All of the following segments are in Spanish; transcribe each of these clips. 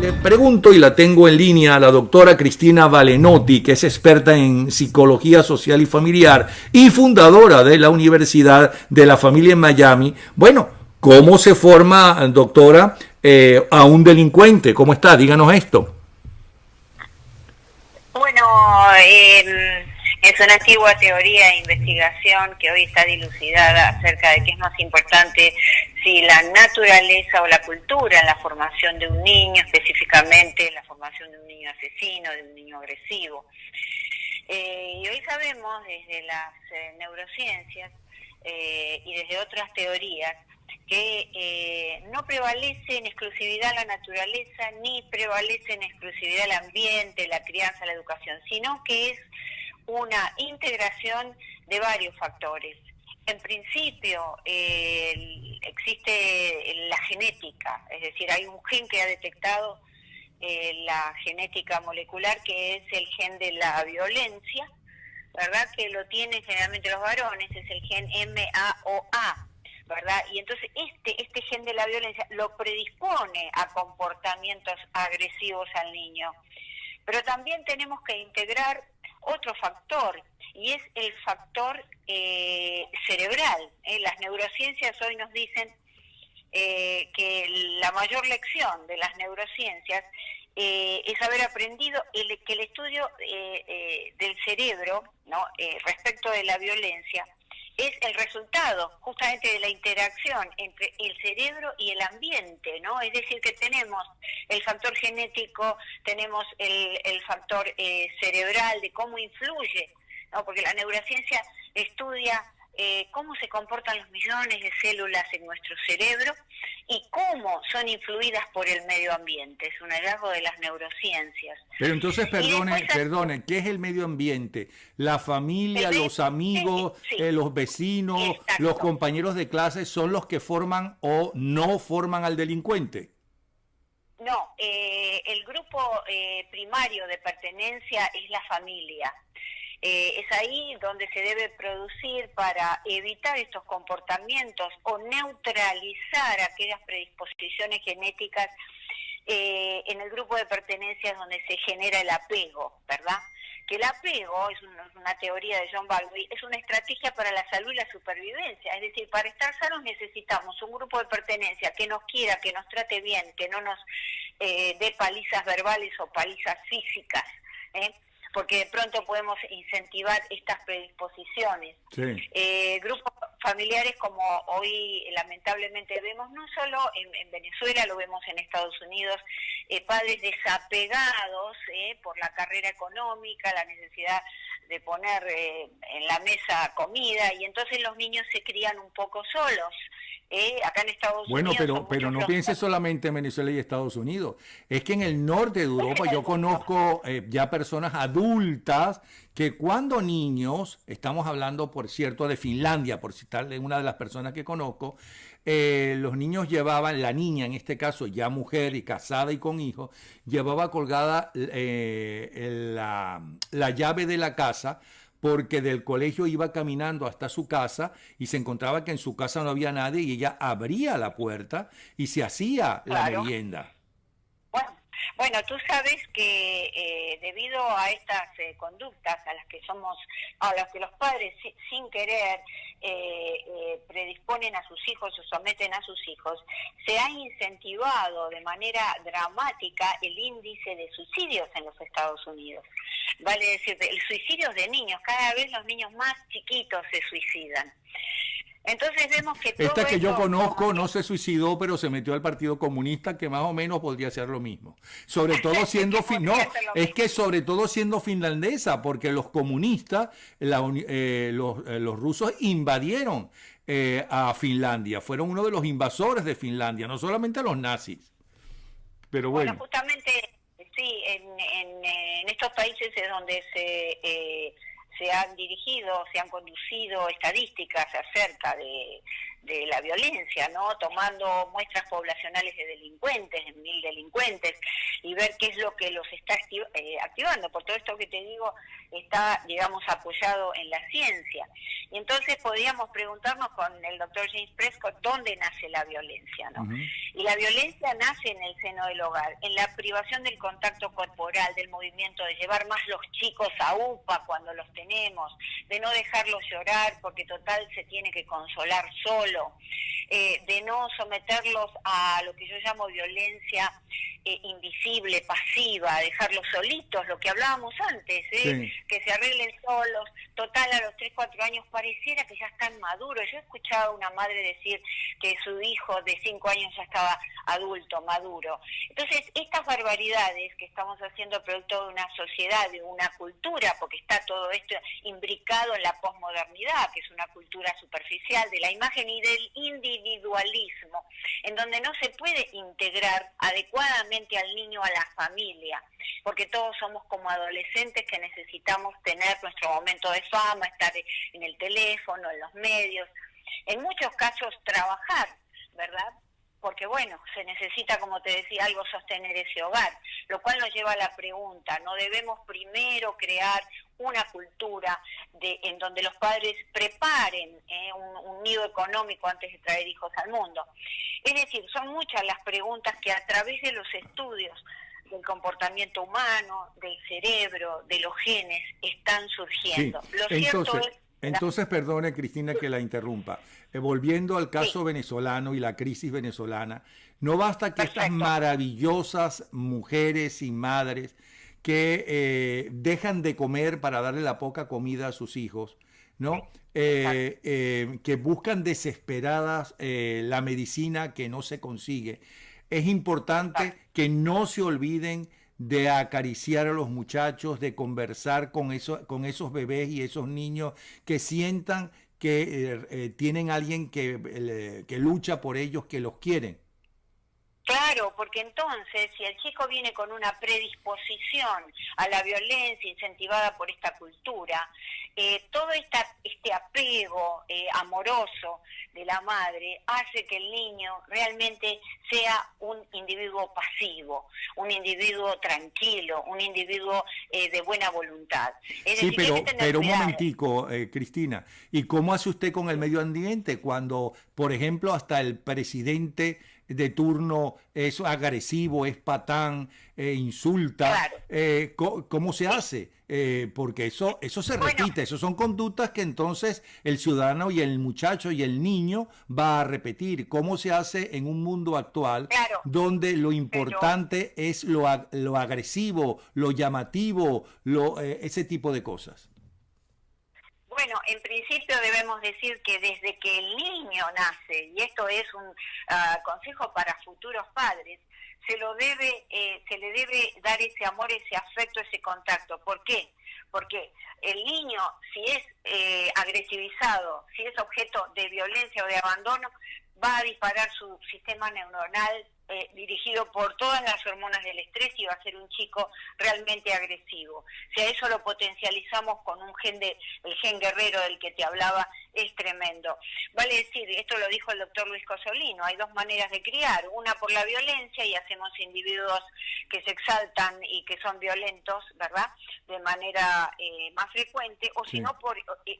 Le pregunto y la tengo en línea a la doctora Cristina Valenotti, que es experta en psicología social y familiar y fundadora de la Universidad de la Familia en Miami. Bueno, ¿cómo se forma, doctora, a un delincuente? ¿Cómo está? Díganos esto. Bueno, es una antigua teoría de investigación que hoy está dilucidada acerca de qué es más importante, si la naturaleza o la cultura en la formación de un niño, específicamente en la formación de un niño asesino, de un niño agresivo. Y hoy sabemos desde las neurociencias y desde otras teorías que no prevalece en exclusividad la naturaleza, ni prevalece en exclusividad el ambiente, la crianza, la educación, sino que es una integración de varios factores. En principio existe la genética, es decir, hay un gen que ha detectado la genética molecular, que es el gen de la violencia, ¿verdad? Que lo tienen generalmente los varones, es el gen MAOA, ¿verdad? Y entonces este gen de la violencia lo predispone a comportamientos agresivos al niño. Pero también tenemos que integrar otro factor, y es el factor cerebral. Las neurociencias hoy nos dicen que la mayor lección de las neurociencias es haber aprendido que el estudio del cerebro, ¿no? Respecto de la violencia es el resultado justamente de la interacción entre el cerebro y el ambiente, ¿no? Es decir, que tenemos el factor genético, tenemos el factor cerebral de cómo influye, ¿no? Porque la neurociencia estudia cómo se comportan los millones de células en nuestro cerebro y cómo son influidas por el medio ambiente. Es un hallazgo de las neurociencias. Pero entonces, perdone, ¿qué es el medio ambiente? ¿La familia, los amigos, sí, los vecinos, exacto. los compañeros de clase son los que forman o no forman al delincuente? No, el grupo primario de pertenencia es la familia. Es ahí donde se debe producir para evitar estos comportamientos o neutralizar aquellas predisposiciones genéticas. En el grupo de pertenencia es donde se genera el apego, ¿verdad? Que el apego, es una teoría de John Bowlby, es una estrategia para la salud y la supervivencia. Es decir, para estar sanos necesitamos un grupo de pertenencia que nos quiera, que nos trate bien, que no nos dé palizas verbales o palizas físicas, porque de pronto podemos incentivar estas predisposiciones. Sí. Grupos familiares como hoy lamentablemente vemos, no solo en Venezuela, lo vemos en Estados Unidos, padres desapegados por la carrera económica, la necesidad de poner en la mesa comida, y entonces los niños se crían un poco solos. Acá en Estados Unidos... Bueno, pero no piense solamente en Venezuela y Estados Unidos. Es que en el norte de Europa yo conozco ya personas adultas que cuando niños, estamos hablando, por cierto, de Finlandia, por citarle una de las personas que conozco, los niños llevaban, la niña en este caso, ya mujer y casada y con hijos, llevaba colgada la llave de la casa, porque del colegio iba caminando hasta su casa y se encontraba que en su casa no había nadie y ella abría la puerta y se hacía la merienda. Bueno, tú sabes que debido a estas conductas a las que los padres sin querer predisponen a sus hijos o someten a sus hijos, se ha incentivado de manera dramática el índice de suicidios en los Estados Unidos. Vale decir, el suicidio de niños, cada vez los niños más chiquitos se suicidan. Entonces vemos que todo esta que yo conozco no se suicidó, pero se metió al Partido Comunista, que más o menos podría ser lo mismo. Sobre todo siendo sobre todo siendo finlandesa, porque los comunistas, los rusos invadieron a Finlandia, fueron uno de los invasores de Finlandia, no solamente los nazis. Pero bueno, justamente sí, en estos países es donde se han dirigido, se han conducido estadísticas acerca de de la violencia, ¿no? Tomando muestras poblacionales de delincuentes, de 1000 delincuentes, y ver qué es lo que los está activando. Por todo esto que te digo, está, digamos, apoyado en la ciencia. Y entonces podríamos preguntarnos con el doctor James Prescott dónde nace la violencia, ¿no? Ujú. Y la violencia nace en el seno del hogar, en la privación del contacto corporal, del movimiento, de llevar más los chicos a UPA cuando los tenemos, de no dejarlos llorar porque total se tiene que consolar solo, de no someterlos a lo que yo llamo violencia invisible, pasiva, dejarlos solitos, lo que hablábamos antes, Sí. que se arreglen solos. Total, a los 3, 4 años pareciera que ya están maduros. Yo he escuchado a una madre decir que su hijo de 5 años ya estaba adulto, maduro. Entonces, estas barbaridades que estamos haciendo producto de una sociedad, de una cultura, porque está todo esto imbricado en la posmodernidad, que es una cultura superficial de la imagen y del individualismo, en donde no se puede integrar adecuadamente al niño a la familia, porque todos somos como adolescentes que necesitamos tener nuestro momento de fama, estar en el teléfono, en los medios, en muchos casos trabajar, ¿verdad? Porque bueno, se necesita, como te decía, algo sostener ese hogar, lo cual nos lleva a la pregunta, ¿no debemos primero crear una cultura en donde los padres preparen un nido económico antes de traer hijos al mundo? Es decir, son muchas las preguntas que a través de los estudios del comportamiento humano, del cerebro, de los genes, están surgiendo. Sí. Lo cierto es... Entonces, perdone, Cristina, que la interrumpa. Volviendo al caso Sí. venezolano y la crisis venezolana, no basta que estas Perfecto. maravillosas mujeres y madres que dejan de comer para darle la poca comida a sus hijos, ¿no? Que buscan desesperadas la medicina que no se consigue. Es importante que no se olviden de acariciar a los muchachos, de conversar con esos bebés y esos niños, que sientan que tienen alguien que lucha por ellos, que los quieren. Claro, porque entonces, si el chico viene con una predisposición a la violencia incentivada por esta cultura, todo este apego amoroso de la madre hace que el niño realmente sea un individuo pasivo, un individuo tranquilo, un individuo de buena voluntad. Es Sí, decir, hay que tener pero un cuidado. momentico, Cristina. ¿Y cómo hace usted con el medio ambiente cuando, por ejemplo, hasta el presidente de turno es agresivo, es patán, insulta? Claro. ¿Cómo se hace? Porque eso se Bueno, repite, eso son conductas que entonces el ciudadano y el muchacho y el niño va a repetir. ¿Cómo se hace en un mundo actual claro, donde lo pero importante es lo agresivo, lo llamativo, ese tipo de cosas? bueno, en principio debemos decir que desde que el niño nace, y esto es un consejo para futuros padres, se le debe dar ese amor, ese afecto, ese contacto. ¿Por qué? Porque el niño, si es agresivizado, si es objeto de violencia o de abandono, va a disparar su sistema neuronal dirigido por todas las hormonas del estrés y va a ser un chico realmente agresivo. Si a eso lo potencializamos con el gen guerrero del que te hablaba, es tremendo. Vale decir, esto lo dijo el doctor Luis Cosolino, hay dos maneras de criar, una por la violencia y hacemos individuos que se exaltan y que son violentos, ¿verdad?, de manera más frecuente, o si no por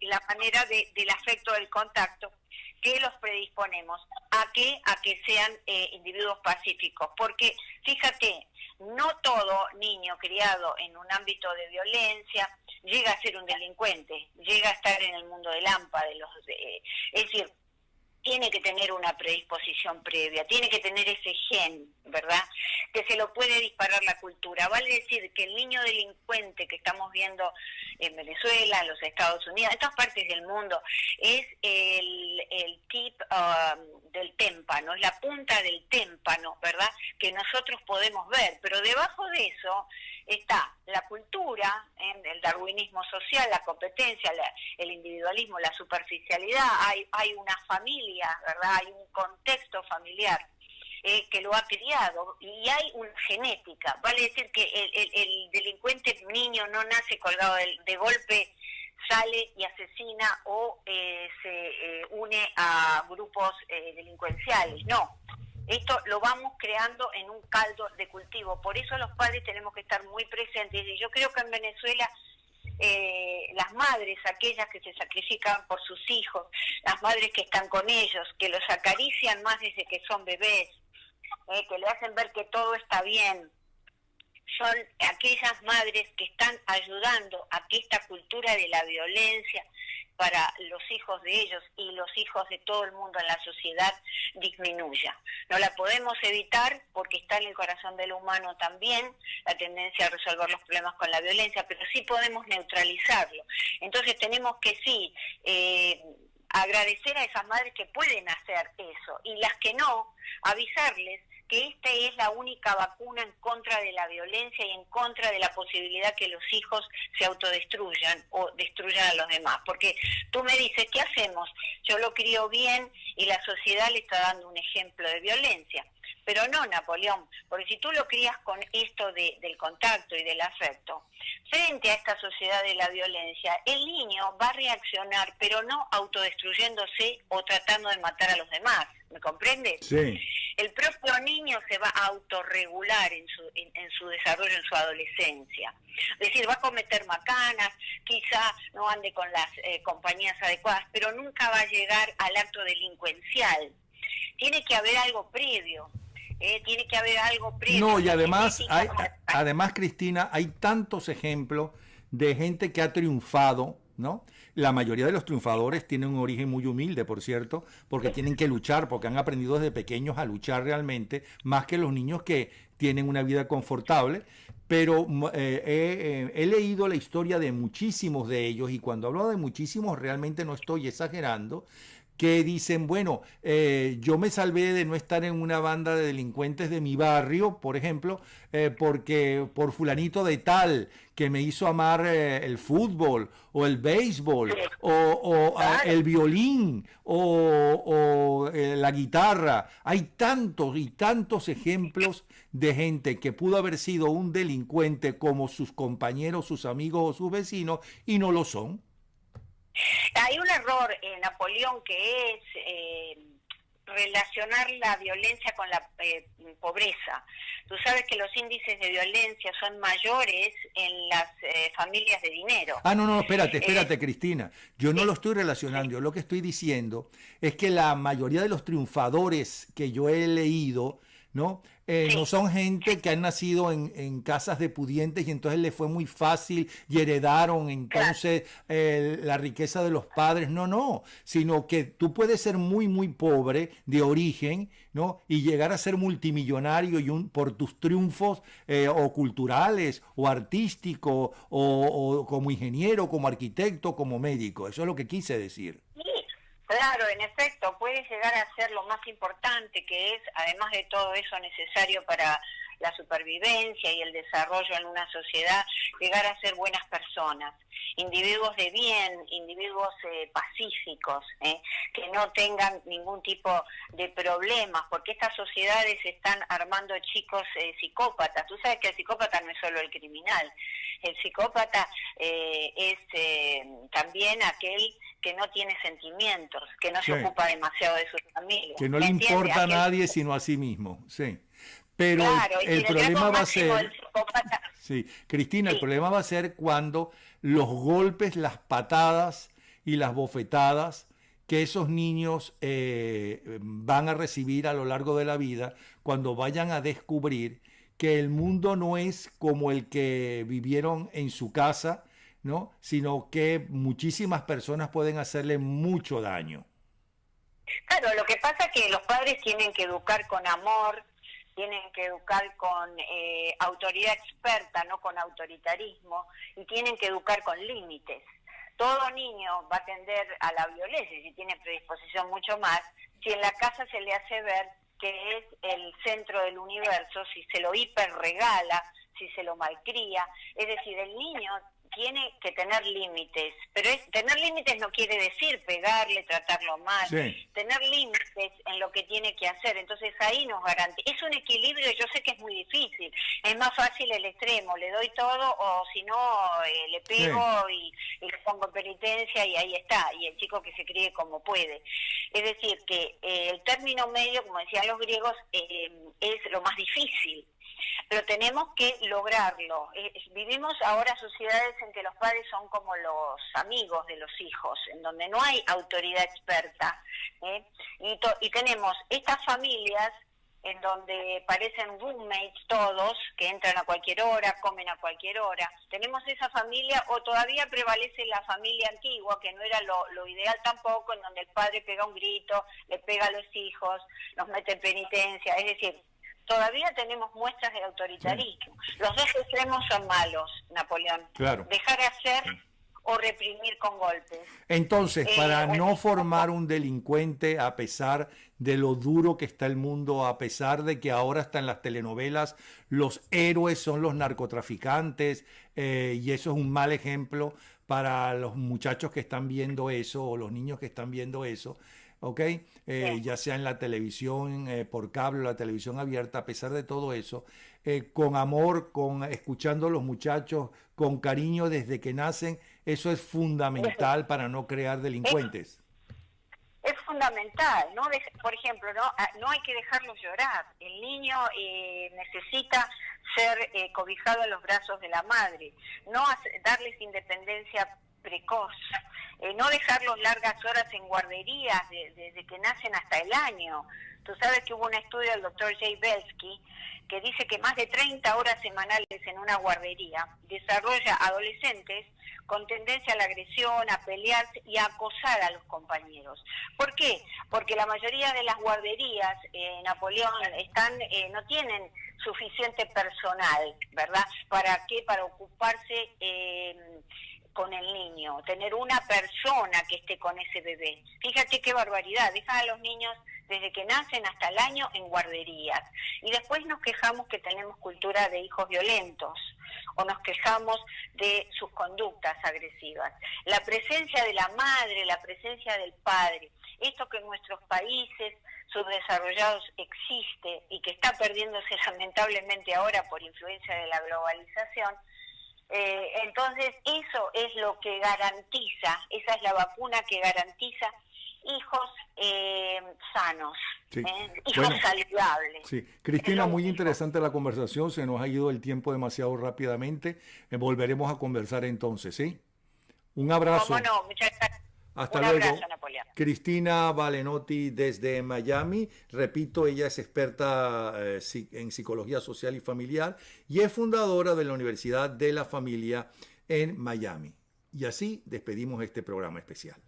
la manera del afecto, del contacto, que los predisponemos a que sean individuos pacíficos, porque fíjate, no todo niño criado en un ámbito de violencia llega a ser un delincuente, llega a estar en el mundo del AMPA, es decir, tiene que tener una predisposición previa, tiene que tener ese gen, ¿verdad?, que se lo puede disparar la cultura. Vale decir que el niño delincuente que estamos viendo en Venezuela, en los Estados Unidos, en todas partes del mundo, es el tip del témpano, es la punta del témpano, ¿verdad?, que nosotros podemos ver, pero debajo de eso está la cultura, el darwinismo social, la competencia, el individualismo, la superficialidad, hay una familia, ¿verdad?, hay un contexto familiar que lo ha criado, y hay una genética. Vale decir que el delincuente niño no nace colgado de golpe, sale y asesina o se une a grupos delincuenciales. No, esto lo vamos creando en un caldo de cultivo. Por eso los padres tenemos que estar muy presentes. Y yo creo que en Venezuela las madres, aquellas que se sacrifican por sus hijos, las madres que están con ellos, que los acarician más desde que son bebés, que le hacen ver que todo está bien, son aquellas madres que están ayudando a que esta cultura de la violencia para los hijos de ellos y los hijos de todo el mundo en la sociedad disminuya. No la podemos evitar porque está en el corazón del humano también la tendencia a resolver los problemas con la violencia, pero sí podemos neutralizarlo. Entonces tenemos que sí agradecer a esas madres que pueden hacer eso, y las que no, avisarles que esta es la única vacuna en contra de la violencia y en contra de la posibilidad que los hijos se autodestruyan o destruyan a los demás. Porque tú me dices, ¿qué hacemos? Yo lo crío bien y la sociedad le está dando un ejemplo de violencia. Pero no, Napoleón, porque si tú lo crías con esto del contacto y del afecto, frente a esta sociedad de la violencia, el niño va a reaccionar, pero no autodestruyéndose o tratando de matar a los demás. ¿Me comprendes? Sí. El propio niño se va a autorregular en su desarrollo, en su adolescencia. Es decir, va a cometer macanas, quizá no ande con las compañías adecuadas, pero nunca va a llegar al acto delincuencial. Tiene que haber algo previo. Tiene que haber algo previo. No, y además, Cristina, hay tantos ejemplos de gente que ha triunfado, ¿no? La mayoría de los triunfadores tienen un origen muy humilde, por cierto, porque tienen que luchar, porque han aprendido desde pequeños a luchar realmente, más que los niños que tienen una vida confortable. Pero he leído la historia de muchísimos de ellos, y cuando hablo de muchísimos realmente no estoy exagerando, que dicen, bueno, yo me salvé de no estar en una banda de delincuentes de mi barrio, por ejemplo, porque por fulanito de tal que me hizo amar el fútbol o el béisbol o el violín o la guitarra. Hay tantos y tantos ejemplos de gente que pudo haber sido un delincuente como sus compañeros, sus amigos o sus vecinos, y no lo son. Hay un error, Napoleón, que es relacionar la violencia con la pobreza. Tú sabes que los índices de violencia son mayores en las familias de dinero. No, espérate, Cristina. Yo no lo estoy relacionando. Yo lo que estoy diciendo es que la mayoría de los triunfadores que yo he leído, ¿no? No son gente que han nacido en casas de pudientes y entonces les fue muy fácil y heredaron entonces la riqueza de los padres. No, sino que tú puedes ser muy, muy pobre de origen, ¿no? Y llegar a ser multimillonario por tus triunfos o culturales o artísticos o como ingeniero, como arquitecto, como médico. Eso es lo que quise decir. Claro, en efecto, puede llegar a ser lo más importante, que es, además de todo eso necesario para la supervivencia y el desarrollo en una sociedad, llegar a ser buenas personas, individuos de bien, individuos pacíficos, que no tengan ningún tipo de problemas, porque estas sociedades están armando chicos psicópatas. Tú sabes que el psicópata no es solo el criminal, el psicópata es también aquel que no tiene sentimientos, que no se ocupa demasiado de sus familias. Que no le importa a nadie sino a sí mismo, sí. Pero claro, el problema va a ser... Sí, Cristina, el problema va a ser cuando los golpes, las patadas y las bofetadas que esos niños van a recibir a lo largo de la vida, cuando vayan a descubrir que el mundo no es como el que vivieron en su casa, ¿no? Sino que muchísimas personas pueden hacerle mucho daño. Claro, lo que pasa es que los padres tienen que educar con amor, tienen que educar con autoridad experta, no con autoritarismo, y tienen que educar con límites. Todo niño va a tender a la violencia, y si tiene predisposición mucho más, si en la casa se le hace ver que es el centro del universo, si se lo hiperregala, si se lo malcría. Es decir, el niño tiene que tener límites, pero tener límites no quiere decir pegarle, tratarlo mal, Sí. tener límites en lo que tiene que hacer, entonces ahí nos garantiza, es un equilibrio, yo sé que es muy difícil, es más fácil el extremo, le doy todo o si no le pego y le pongo penitencia y ahí está, y el chico que se críe como puede. Es decir, que el término medio, como decían los griegos, es lo más difícil, pero tenemos que lograrlo. Vivimos ahora sociedades en que los padres son como los amigos de los hijos, en donde no hay autoridad experta, y tenemos estas familias en donde parecen roommates todos, que entran a cualquier hora, comen a cualquier hora. Tenemos esa familia, o todavía prevalece la familia antigua, que no era lo ideal tampoco, en donde el padre pega un grito, le pega a los hijos, los mete en penitencia, es decir, todavía tenemos muestras de autoritarismo. Sí. Los dos extremos son malos, Napoleón. Claro. Dejar de hacer o reprimir con golpes. Entonces, para no formar un delincuente, a pesar de lo duro que está el mundo, a pesar de que ahora hasta en las telenovelas los héroes son los narcotraficantes, y eso es un mal ejemplo para los muchachos que están viendo eso o los niños que están viendo eso, ¿ok? Ya sea en la televisión, por cable o la televisión abierta, a pesar de todo eso, con amor, escuchando a los muchachos, con cariño desde que nacen, eso es fundamental para no crear delincuentes. Es fundamental, ¿no? Por ejemplo, no hay que dejarlos llorar. El niño necesita ser cobijado en los brazos de la madre, no darles independencia precoz, no dejarlos largas horas en guarderías desde que nacen hasta el año. Tú sabes que hubo un estudio del doctor Jay Belsky que dice que más de 30 horas semanales en una guardería desarrolla adolescentes con tendencia a la agresión, a pelearse y a acosar a los compañeros. ¿Por qué? Porque la mayoría de las guarderías, Napoleón, no tienen suficiente personal, ¿verdad? ¿Para qué? Para ocuparse con el niño, tener una persona que esté con ese bebé. Fíjate qué barbaridad, dejan a los niños desde que nacen hasta el año en guarderías. Y después nos quejamos que tenemos cultura de hijos violentos, o nos quejamos de sus conductas agresivas. La presencia de la madre, la presencia del padre, esto que en nuestros países subdesarrollados existe y que está perdiéndose lamentablemente ahora por influencia de la globalización, entonces eso es lo que garantiza, esa es la vacuna que garantiza hijos sanos, sí. Hijos saludables. Sí. Cristina, muy interesante la conversación, se nos ha ido el tiempo demasiado rápidamente, volveremos a conversar entonces, ¿sí? Un abrazo. ¿Cómo no? Muchas gracias. Hasta Un luego. abrazo, Napoleón. Cristina Valenotti desde Miami. Repito, ella es experta en psicología social y familiar y es fundadora de la Universidad de la Familia en Miami. Y así despedimos este programa especial.